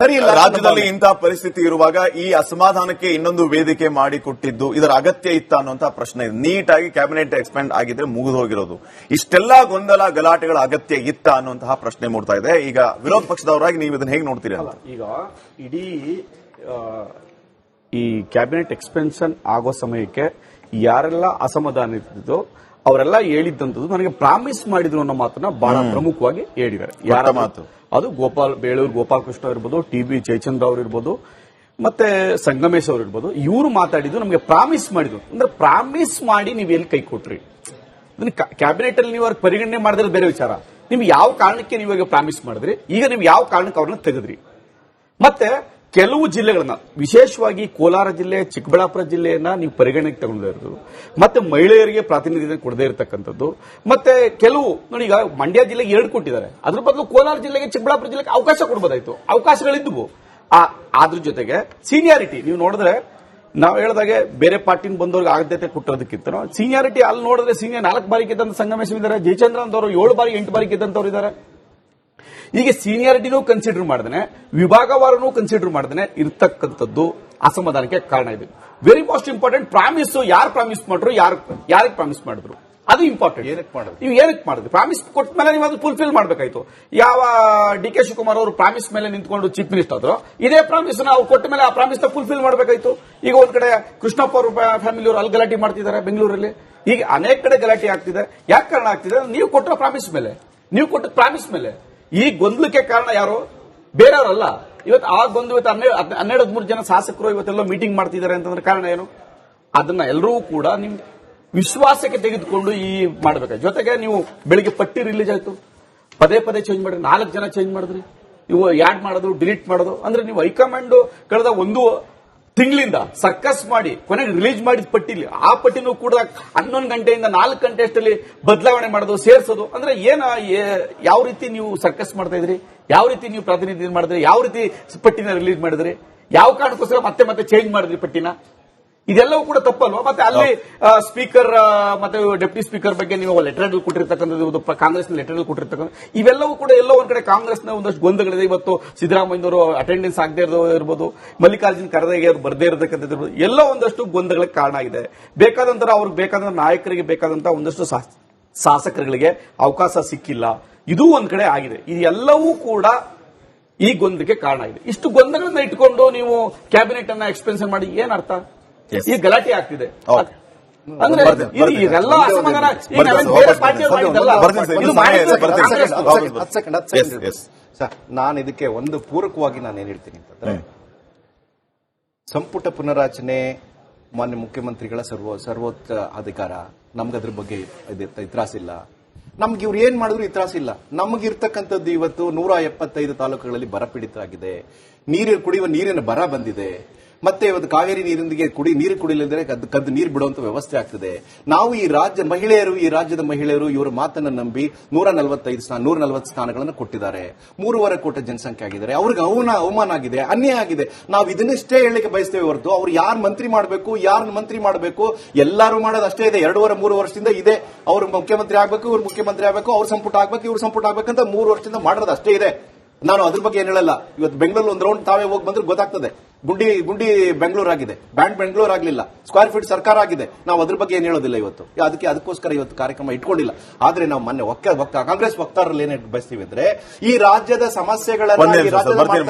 ಸರಿ ಇಲ್ಲ. ರಾಜ್ಯದಲ್ಲಿ ಇಂತಹ ಪರಿಸ್ಥಿತಿ ಇರುವಾಗ ಈ ಅಸಮಾಧಾನಕ್ಕೆ ಇನ್ನೊಂದು ವೇದಿಕೆ ಮಾಡಿಕೊಟ್ಟಿದ್ದು ಇದರ ಅಗತ್ಯ ಇತ್ತ ಅನ್ನುವಂತಹ ಪ್ರಶ್ನೆ ಇದೆ. ನೀಟಾಗಿ ಕ್ಯಾಬಿನೆಟ್ ಎಕ್ಸ್ಪೆಂಡ್ ಆಗಿದ್ರೆ ಮುಗಿದು ಹೋಗಿರೋದು. ಇಷ್ಟೆಲ್ಲಾ ಗೊಂದಲ ಗಲಾಟೆಗಳ ಅಗತ್ಯ ಇತ್ತ ಅನ್ನುವಂತಹ ಪ್ರಶ್ನೆ ಮೂಡ್ತಾ ಇದೆ. ಈಗ ವಿರೋಧ ಪಕ್ಷದವರಾಗಿ ನೀವು ಇದನ್ನ ಹೇಗೆ ನೋಡ್ತೀರಿ ಅಂತ? ಈಗ ಇಡೀ ಈ ಕ್ಯಾಬಿನೆಟ್ ಎಕ್ಸ್ಪೆನ್ಷನ್ ಆಗೋ ಸಮಯಕ್ಕೆ ಯಾರೆಲ್ಲ ಅಸಮಾಧಾನ ಇರ್ತಿದ್ದೋ ಅವರೆಲ್ಲ ಹೇಳಿದ್ದಂಥದ್ದು ನನಗೆ ಪ್ರಾಮಿಸ್ ಮಾಡಿದ್ರು ಅನ್ನೋ ಮಾತನ್ನ ಬಹಳ ಪ್ರಮುಖವಾಗಿ ಹೇಳಿದ್ದಾರೆ. ಯಾರ ಮಾತು? ಅದು ಬೇಳೂರು ಗೋಪಾಲಕೃಷ್ಣ ಇರ್ಬೋದು, ಟಿ.ಬಿ. ಜಯಚಂದ್ರ ಅವರು ಇರ್ಬೋದು, ಮತ್ತೆ ಸಂಗಮೇಶ್ ಅವರು ಇರ್ಬೋದು. ಇವರು ಮಾತಾಡಿದ್ದು ನಮಗೆ ಪ್ರಾಮಿಸ್ ಮಾಡಿದ್ರು. ಅಂದ್ರೆ ಪ್ರಾಮಿಸ್ ಮಾಡಿ ನೀವು ಎಲ್ಲಿ ಕೈ ಕೊಟ್ರಿ? ಕ್ಯಾಬಿನೆಟ್ ಅಲ್ಲಿ ನೀವು ಅವ್ರಿಗೆ ಪರಿಗಣನೆ ಮಾಡಿದ್ರೆ ಬೇರೆ ವಿಚಾರ. ನಿಮ್ಗೆ ಯಾವ ಕಾರಣಕ್ಕೆ ನೀವು ಪ್ರಾಮಿಸ್ ಮಾಡಿದ್ರಿ, ಈಗ ನೀವು ಯಾವ ಕಾರಣಕ್ಕೆ ಅವ್ರನ್ನ ತೆಗೆದ್ರಿ? ಮತ್ತೆ ಕೆಲವು ಜಿಲ್ಲೆಗಳನ್ನ, ವಿಶೇಷವಾಗಿ ಕೋಲಾರ ಜಿಲ್ಲೆ, ಚಿಕ್ಕಬಳ್ಳಾಪುರ ಜಿಲ್ಲೆಯನ್ನ ನೀವು ಪರಿಗಣನೆಗೆ ತಗೊಂಡಿರೋದು, ಮತ್ತೆ ಮಹಿಳೆಯರಿಗೆ ಪ್ರಾತಿನಿಧ್ಯ ಕೊಡದೇ ಇರತಕ್ಕಂಥದ್ದು, ಮತ್ತೆ ಕೆಲವು ನೋಡಿ, ಈಗ ಮಂಡ್ಯ ಜಿಲ್ಲೆಗೆ 2 ಕೊಟ್ಟಿದ್ದಾರೆ, ಅದ್ರ ಬದಲು ಕೋಲಾರ ಜಿಲ್ಲೆಗೆ, ಚಿಕ್ಕಬಳ್ಳಾಪುರ ಜಿಲ್ಲೆಗೆ ಅವಕಾಶ ಕೊಡಬಹುದಾಯ್ತು. ಅವಕಾಶಗಳಿದ್ವು. ಅದ್ರ ಜೊತೆಗೆ ಸೀನಿಯಾರಿಟಿ ನೀವು ನೋಡಿದ್ರೆ, ನಾವು ಹೇಳಿದಾಗೆ ಬೇರೆ ಪಾರ್ಟಿನ ಬಂದವ್ರಿಗೆ ಆದ್ಯತೆ ಕೊಟ್ಟಿರೋದಕ್ಕಿಂತ ಸೀನಿಯಾರಿಟಿ ಅಲ್ಲಿ ನೋಡಿದ್ರೆ ಸೀನಿಯರ್ 4 ಬಾರಿ ಗೆದ್ದಂತ ಸಂಗಮೇಶ್ ಇದ್ದಾರೆ, ಜಯಚಂದ್ರ ಅಂತವರು 7 ಬಾರಿ 8 ಬಾರಿ ಗೆದ್ದಂತವ್ರು ಇದ್ದಾರೆ. ಈಗ ಸೀನಿಯಾರಿಟಿನೂ ಕನ್ಸಿಡರ್ ಮಾಡಿದ್ರೆ, ವಿಭಾಗವಾರನೂ ಕನ್ಸಿಡರ್ ಮಾಡಿದ್ರೆ ಇರ್ತಕ್ಕಂಥದ್ದು ಅಸಮಾಧಾನಕ್ಕೆ ಕಾರಣ ಇದೆ. ವೆರಿ ಮೋಸ್ಟ್ ಇಂಪಾರ್ಟೆಂಟ್, ಪ್ರಾಮಿಸ್ ಯಾರು ಪ್ರಾಮಿಸ್ ಮಾಡ್ರು, ಯಾರಿಗೆ ಪ್ರಾಮಿಸ್ ಮಾಡಿದ್ರು, ಅದು ಇಂಪಾರ್ಟೆಂಟ್. ನೀವು ಏನಕ್ಕೆ ಮಾಡಿದ್ರಿ? ಪ್ರಾಮಿಸ್ ಕೊಟ್ಟ ಮೇಲೆ ನೀವು ಅದು ಫುಲ್ಫಿಲ್ ಮಾಡಬೇಕಾಯ್ತು. ಯಾವ ಡಿ.ಕೆ. ಶಿವಕುಮಾರ್ ಅವರು ಪ್ರಾಮಿಸ್ ಮೇಲೆ ನಿಂತ್ಕೊಂಡು ಚೀಫ್ ಮಿನಿಸ್ಟರ್ ಆದ್ರು, ಇದೇ ಪ್ರಾಮಿಸ್ ಅವ್ರು ಕೊಟ್ಟ ಮೇಲೆ ಆ ಪ್ರಾಮಿಸ್ ನ ಫುಲ್ಫಿಲ್ ಮಾಡಬೇಕಾಯ್ತು. ಈಗ ಒಂದ್ ಕಡೆ ಕೃಷ್ಣಪ್ಪ ಅವರು ಫ್ಯಾಮಿಲಿ ಅವರು ಅಲ್ಲಿ ಗಲಾಟೆ ಮಾಡ್ತಿದ್ದಾರೆ ಬೆಂಗಳೂರಲ್ಲಿ, ಈಗ ಅನೇಕ ಕಡೆ ಗಲಾಟೆ ಆಗ್ತಿದೆ. ಯಾಕೆ ಕಾರಣ ಆಗ್ತಿದೆ? ನೀವು ಕೊಟ್ಟ ಪ್ರಾಮಿಸ್ ಮೇಲೆ. ಈ ಗೊಂದಲಕ್ಕೆ ಕಾರಣ ಯಾರು? ಬೇರೆಯವರಲ್ಲ. ಇವತ್ತು ಆ ಗೊಂದಲ, ಇವತ್ತು 12-13 ಜನ ಶಾಸಕರು ಇವತ್ತೆಲ್ಲ ಮೀಟಿಂಗ್ ಮಾಡ್ತಿದ್ದಾರೆ ಅಂತಂದ್ರೆ ಕಾರಣ ಏನು? ಅದನ್ನ ಎಲ್ಲರೂ ಕೂಡ ನಿಮ್ ವಿಶ್ವಾಸಕ್ಕೆ ತೆಗೆದುಕೊಂಡು ಈ ಮಾಡಬೇಕಾಯ್ತು. ಜೊತೆಗೆ ನೀವು ಬೆಳಿಗ್ಗೆ ಪಟ್ಟಿ ರಿಲೀಸ್ ಆಯ್ತು, ಪದೇ ಚೇಂಜ್ ಮಾಡಿದ್ರಿ, 4 ಜನ ಚೇಂಜ್ ಮಾಡಿದ್ರಿ. ನೀವು ಆಡ್ ಮಾಡೋದು, ಡಿಲೀಟ್ ಮಾಡೋದು, ಅಂದ್ರೆ ನೀವು ಹೈಕಮಾಂಡ್ ಕಳೆದ 1 ತಿಂಗಳಿಂದ ಸರ್ಕಸ್ ಮಾಡಿ ಕೊನೆಗೆ ರಿಲೀಸ್ ಮಾಡಿದ ಪಟ್ಟಿಲಿ, ಆ ಪಟ್ಟಿನೂ ಕೂಡ 11 ಗಂಟೆಯಿಂದ 4 ಗಂಟೆ ಅಷ್ಟರಲ್ಲಿ ಬದಲಾವಣೆ ಮಾಡೋದು, ಸೇರಿಸೋದು, ಅಂದ್ರೆ ಯಾವ ರೀತಿ ನೀವು ಸರ್ಕಸ್ ಮಾಡ್ತಾ ಇದ್ರಿ, ಯಾವ ರೀತಿ ನೀವು ಪ್ರಾತಿನಿಧ್ಯ ಮಾಡಿದ್ರಿ, ಯಾವ ರೀತಿ ಪಟ್ಟಿನ ರಿಲೀಸ್ ಮಾಡಿದ್ರಿ, ಯಾವ ಕಾರಣಕ್ಕೋಸ್ಕರ ಮತ್ತೆ ಚೇಂಜ್ ಮಾಡಿದ್ರಿ ಪಟ್ಟಿನ? ಇದೆಲ್ಲವೂ ಕೂಡ ತಪ್ಪಲ್ವಾ? ಮತ್ತೆ ಅಲ್ಲಿ ಸ್ಪೀಕರ್ ಮತ್ತೆ ಡೆಪ್ಟಿ ಸ್ಪೀಕರ್ ಬಗ್ಗೆ ನೀವು ಲೆಟರ್ ಕೊಟ್ಟಿರ್ತಕ್ಕಂಥದ್ದು, ಕಾಂಗ್ರೆಸ್ ಲೆಟರ್ ಕೊಟ್ಟಿರ್ತಕ್ಕಂಥ, ಇವೆಲ್ಲವೂ ಕೂಡ ಎಲ್ಲೋ ಒಂದ್ ಕಡೆ ಕಾಂಗ್ರೆಸ್ನ ಒಂದಷ್ಟು ಗೊಂದಲಗಳಿದೆ. ಇವತ್ತು ಸಿದ್ದರಾಮಯ್ಯನವರು ಅಟೆಂಡೆನ್ಸ್ ಆಗದೆ ಇರಬಹುದು, ಮಲ್ಲಿಕಾರ್ಜುನ್ ಖರ್ಗೆ ಅವರು ಬರದೇ ಇರತಕ್ಕಂಥದ್ದು, ಎಲ್ಲೋ ಒಂದಷ್ಟು ಗೊಂದಲಗಳಿಗೆ ಕಾರಣ ಆಗಿದೆ. ಬೇಕಾದಂತರ ಅವ್ರಿಗೆ ಬೇಕಾದಂತ ನಾಯಕರಿಗೆ ಬೇಕಾದಂತ ಒಂದಷ್ಟು ಶಾಸಕರುಗಳಿಗೆ ಅವಕಾಶ ಸಿಕ್ಕಿಲ್ಲ. ಇದು ಒಂದ್ ಕಡೆ ಆಗಿದೆ. ಇದೆಲ್ಲವೂ ಕೂಡ ಈ ಗೊಂದಲಕ್ಕೆ ಕಾರಣ ಆಗಿದೆ. ಇಷ್ಟು ಗೊಂದಲಗಳನ್ನ ಇಟ್ಕೊಂಡು ನೀವು ಕ್ಯಾಬಿನೆಟ್ ಅನ್ನ ಎಕ್ಸ್ಪೆನ್ಷನ್ ಮಾಡಿ ಏನ್ ಅರ್ಥ? ಈ ಗಲಾಟೆ ಆಗ್ತಿದೆ ಅಂದ್ರೆ ಇದೆಲ್ಲ ಅಸಮಾಧಾನ. ನಾನು ಇದಕ್ಕೆ ಒಂದು ಪೂರಕವಾಗಿ ನಾನು ಏನ್ ಹೇಳ್ತೀನಿ ಅಂತಂದ್ರೆ, ಸಂಪುಟ ಪುನರಾಚನೆ ಮಾನ್ಯ ಮುಖ್ಯಮಂತ್ರಿಗಳ ಸರ್ವೋಚ್ಚ ಅಧಿಕಾರ. ನಮ್ಗದ್ರ ಬಗ್ಗೆ ಇತ್ರಾಸಿಲ್ಲ. ನಮ್ಗೆ ಇವ್ರು ಏನ್ ಮಾಡಿದ್ರು ಇತ್ರಾಸಿಲ್ಲ. ನಮಗಿರ್ತಕ್ಕಂಥದ್ದು ಇವತ್ತು 175 ತಾಲೂಕುಗಳಲ್ಲಿ ಬರ ಪೀಡಿತರಾಗಿದೆ. ಕುಡಿಯುವ ನೀರಿನ ಬರ ಬಂದಿದೆ. ಮತ್ತೆ ಇವತ್ತು ಕಾವೇರಿ ನೀರೊಂದಿಗೆ ನೀರು ಕುಡಿಯಲಿದ್ರೆ ಕದ್ದು ನೀರು ಬಿಡುವಂತ ವ್ಯವಸ್ಥೆ ಆಗ್ತದೆ. ನಾವು ಈ ರಾಜ್ಯದ ಮಹಿಳೆಯರು ಇವರ ಮಾತನ್ನ ನಂಬಿ 140 ಸ್ಥಾನಗಳನ್ನು ಕೊಟ್ಟಿದ್ದಾರೆ. 3.5 ಕೋಟಿ ಜನಸಂಖ್ಯೆ ಆಗಿದ್ದಾರೆ. ಅವ್ರಿಗೆ ಅವಮಾನ ಆಗಿದೆ, ಅನ್ಯಾಯ ಆಗಿದೆ. ನಾವು ಇದನ್ನಷ್ಟೇ ಹೇಳಲಿಕ್ಕೆ ಬಯಸ್ತೇವೆ ಹೊರತು ಅವ್ರು ಯಾರು ಮಂತ್ರಿ ಮಾಡಬೇಕು ಎಲ್ಲರೂ ಮಾಡೋದು ಅಷ್ಟೇ ಇದೆ. 2.5-3 ವರ್ಷದಿಂದ ಇದೆ. ಅವ್ರು ಮುಖ್ಯಮಂತ್ರಿ ಆಗ್ಬೇಕು, ಇವ್ರು ಮುಖ್ಯಮಂತ್ರಿ ಆಗ್ಬೇಕು, ಅವ್ರು ಸಂಪುಟ ಆಗ್ಬೇಕು, ಇವ್ರು ಸಂಪುಟ ಆಗ್ಬೇಕಂತ 3 ವರ್ಷದಿಂದ ಮಾಡೋದು ಅಷ್ಟೇ ಇದೆ. ನಾನು ಅದ್ರ ಬಗ್ಗೆ ಏನ್ ಹೇಳಲ್ಲ. ಇವತ್ತು ಬೆಂಗಳೂರು ಒಂದು ರೌಂಡ್ ತಾವೇ ಹೋಗಿ ಬಂದ್ರೆ ಗೊತ್ತಾಗ್ತದೆ. ಗುಂಡಿ ಬೆಂಗಳೂರು ಆಗಿದೆ, ಬ್ಯಾಂಡ್ ಬೆಂಗಳೂರು ಆಗಲಿಲ್ಲ, ಸ್ಕ್ವೇರ್ ಫೀಟ್ ಸರ್ಕಾರ ಆಗಿದೆ. ನಾವು ಅದ್ರ ಬಗ್ಗೆ ಏನ್ ಹೇಳೋದಿಲ್ಲ ಇವತ್ತು. ಅದಕ್ಕೋಸ್ಕರ ಇವತ್ತು ಕಾರ್ಯಕ್ರಮ ಇಟ್ಕೊಂಡಿಲ್ಲ. ಆದ್ರೆ ನಾವು ಮೊನ್ನೆ ಕಾಂಗ್ರೆಸ್ ವಕ್ತಾರರಲ್ಲಿ ಏನ್ ಬಯಸ್ತೀವಿ ಅಂದ್ರೆ, ಈ ರಾಜ್ಯದ ಸಮಸ್ಯೆಗಳನ್ನ